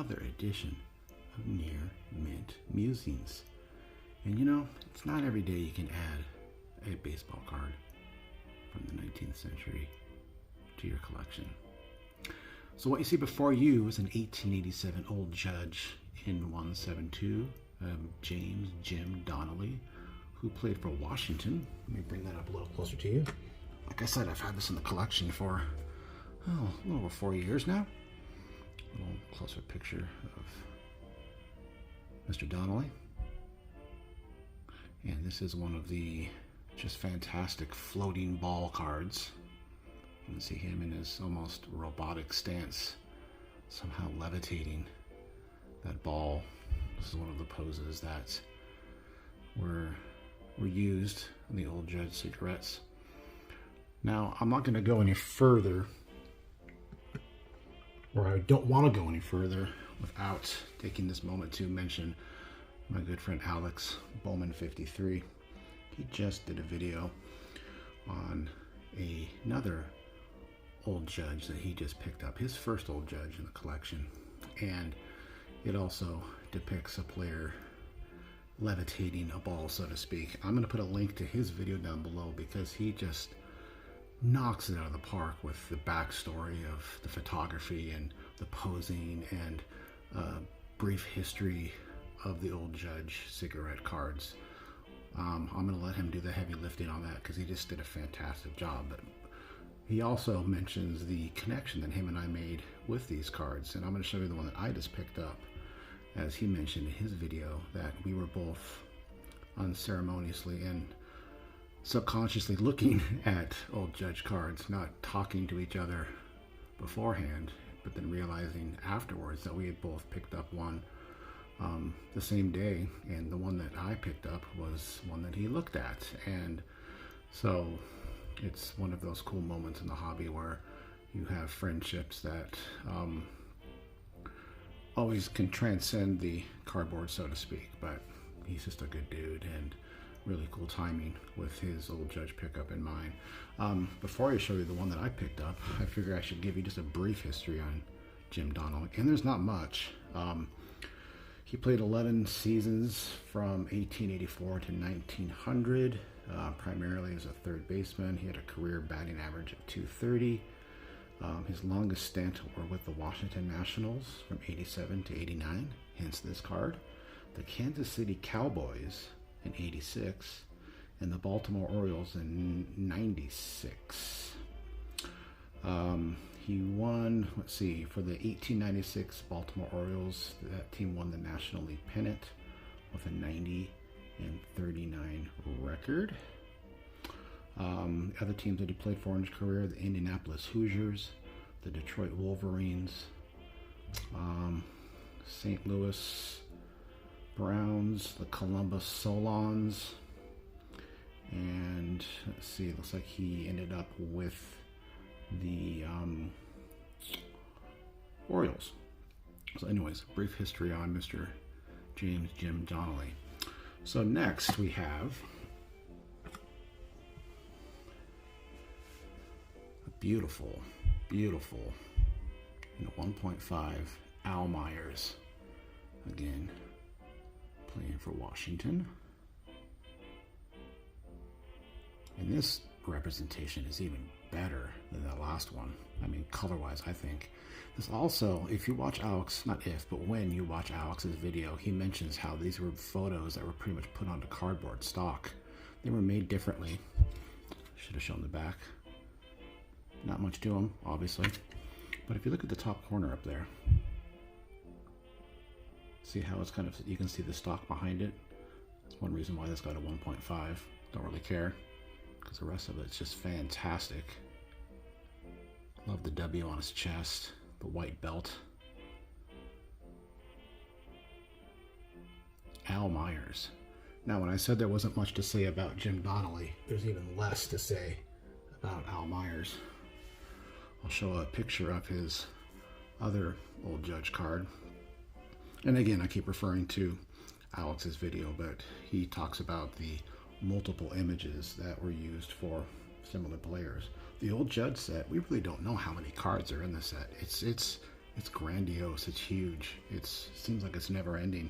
another edition of Near Mint Musings. And you know, it's not every day you can add a baseball card from the 19th century to your collection. So what you see before you is an 1887 Old Judge in 172, James Jim Donnelly, who played for Washington. Let me bring that up a little closer to you. Like I said, I've had this in the collection for a little over 4 years now. A little closer picture of Mr. Donnelly. And this is one of the just fantastic floating ball cards. You can see him in his almost robotic stance, somehow levitating that ball. This is one of the poses that were used in the Old Judge cigarettes. Now, I'm not going to go any further, or I don't want to go any further without taking this moment to mention my good friend Alex Bowman 53. He just did a video on another Old Judge that he just picked up, his first Old Judge in the collection, and it also depicts a player levitating a ball, so to speak. I'm going to put a link to his video down below because he just knocks it out of the park with the backstory of the photography and the posing and brief history of the Old Judge cigarette cards. I'm going to let him do the heavy lifting on that because he just did a fantastic job. But he also mentions the connection that him and I made with these cards, and I'm going to show you the one that I just picked up, as he mentioned in his video, that we were both unceremoniously and subconsciously looking at Old Judge cards, not talking to each other beforehand, but then realizing afterwards that we had both picked up one the same day, and the one that I picked up was one that he looked at. And so it's one of those cool moments in the hobby where you have friendships that always can transcend the cardboard, so to speak. But he's just a good dude, and really cool timing with his Old Judge pickup in mind. Before I show you the one that I picked up, I figure I should give you just a brief history on Jim Donnelly, and there's not much. He played 11 seasons from 1884 to 1900, primarily as a third baseman. He had a career batting average of .230. His longest stint were with the Washington Nationals from 87 to 89, hence this card. The Kansas City Cowboys in 86, and the Baltimore Orioles in 96. He won, let's see, for the 1896 Baltimore Orioles, that team won the National League pennant with a 90-39 record. Other teams that he played for in his career: the Indianapolis Hoosiers, the Detroit Wolverines, St. Louis Browns, the Columbus Solons, and let's see, it looks like he ended up with the Orioles. So anyways, brief history on Mr. James Jim Donnelly. So next we have a beautiful, beautiful, 1.5 Al Myers, again playing for Washington. And this representation is even better than the last one. I mean, color-wise, I think. This also, if you watch Alex, not if, but when you watch Alex's video, he mentions how these were photos that were pretty much put onto cardboard stock. They were made differently. Should have shown the back. Not much to them, obviously. But if you look at the top corner up there, see how it's kind of, you can see the stock behind it. That's one reason why this got a 1.5. Don't really care, because the rest of it's just fantastic. Love the W on his chest, the white belt. Al Myers. Now, when I said there wasn't much to say about Jim Donnelly, there's even less to say about Al Myers. I'll show a picture of his other Old Judge card. And again, I keep referring to Alex's video, but he talks about the multiple images that were used for similar players. The Old Judge set, we really don't know how many cards are in the set. It's it's grandiose, it's huge, it seems like it's never ending.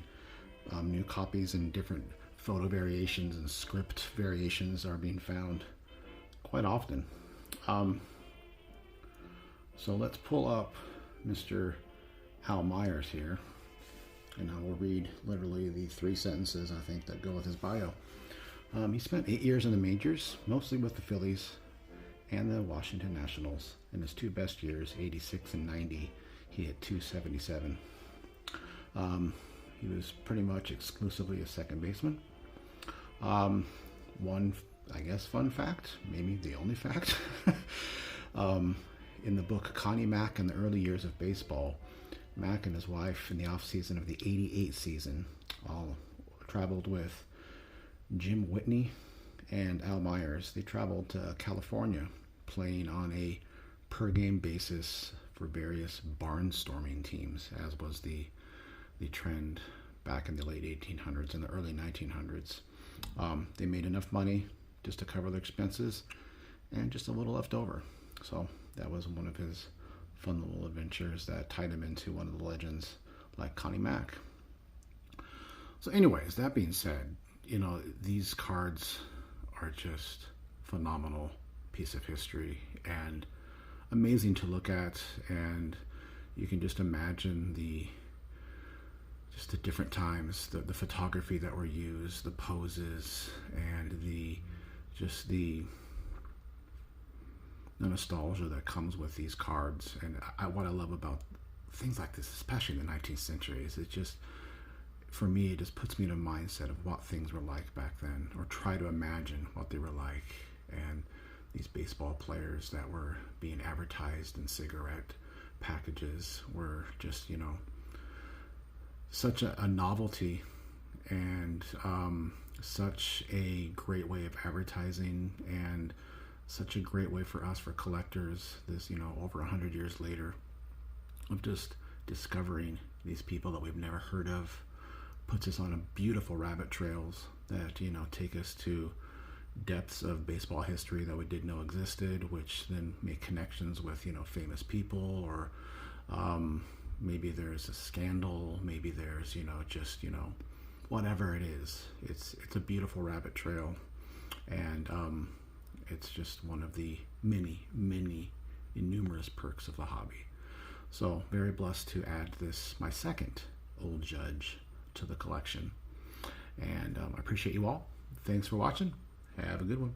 New copies and different photo variations and script variations are being found quite often. So let's pull up Mr. Al Myers here, and I will read literally the 3 sentences I think that go with his bio. He spent 8 years in the majors, mostly with the Phillies and the Washington Nationals. In his 2 best years, 86 and 90, he hit .277. He was pretty much exclusively a second baseman. One, I guess, fun fact, maybe the only fact, in the book Connie Mack and the Early Years of Baseball, Mack and his wife in the off-season of the '88 season all traveled with Jim Whitney and Al Myers. They traveled to California, playing on a per-game basis for various barnstorming teams, as was the trend back in the late 1800s and the early 1900s. They made enough money just to cover their expenses and just a little left over. So that was one of his fun little adventures that tied him into one of the legends like Connie Mack. So anyways, that being said, you know, these cards are just phenomenal piece of history and amazing to look at, and you can just imagine the different times, the photography that were used, the poses, and the nostalgia that comes with these cards. And what I love about things like this, especially in the 19th century, is it just, for me, it just puts me in a mindset of what things were like back then, or try to imagine what they were like. And these baseball players that were being advertised in cigarette packages were just, you know, such a novelty, and such a great way of advertising, and such a great way for us, for collectors, this, you know, over 100 years later, of just discovering these people that we've never heard of. Puts us on a beautiful rabbit trails that, you know, take us to depths of baseball history that we didn't know existed, which then make connections with, you know, famous people, or maybe there's a scandal, maybe there's, you know, just, you know, whatever it is. It's a beautiful rabbit trail, and it's just one of the many numerous perks of the hobby. So very blessed to add this, my second Old Judge, to the collection. And I appreciate you all. Thanks for watching. Have a good one.